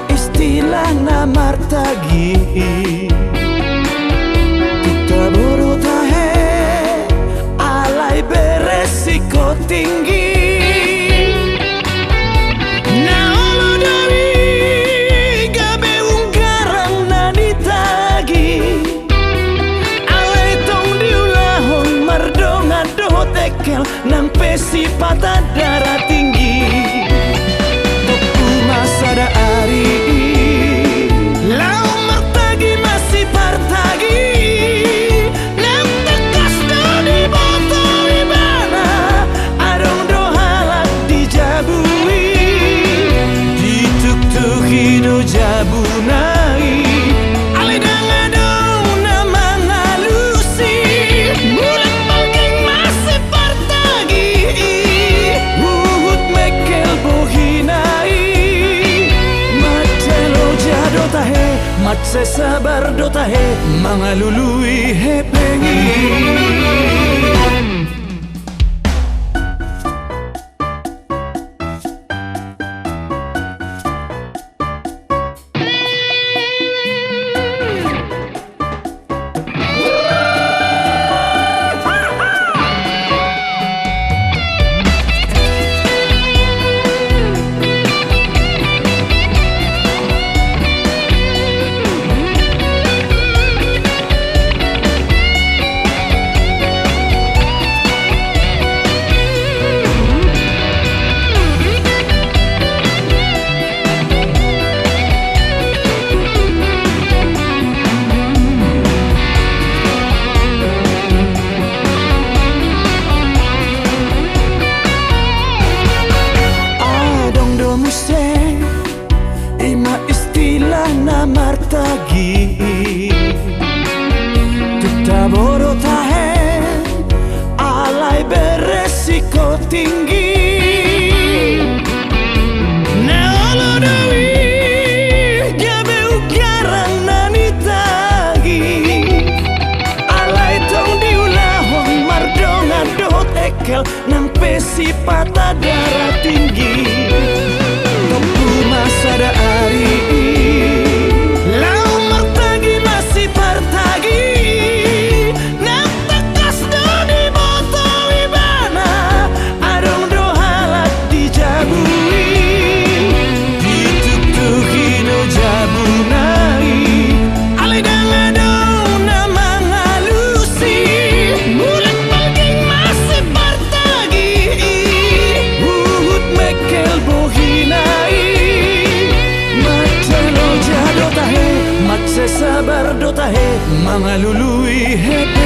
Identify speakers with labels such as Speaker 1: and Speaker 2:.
Speaker 1: istilah na martagi kita bodoh tahe alai beresiko tinggi. Nampe sifat darah tinggi Tuku masa da ari Lau martagi masih partagi Nam tekas do di botol ibana Adong do halak dijabui Dituk-tuk hidup jabunai mat sesabar do tahe mangalului he pengi. Ima istilah na martagi Tuta bodoh tahe alai beresiko tinggi. Neolo dewi gabe ukarang nani tagi alai tong diulahong mardongan doh tekel nampe sifat darah tinggi. Masa da ari Lau martagi masih partagi Nam tekas do di botol ibana Adong do halak dijabui Dituk-tuk hidup jabunai Alai dangadong nama ngalusi Mulut balking masih partagi Uhut mekel bohinai mat sesabar do tahe mangalului he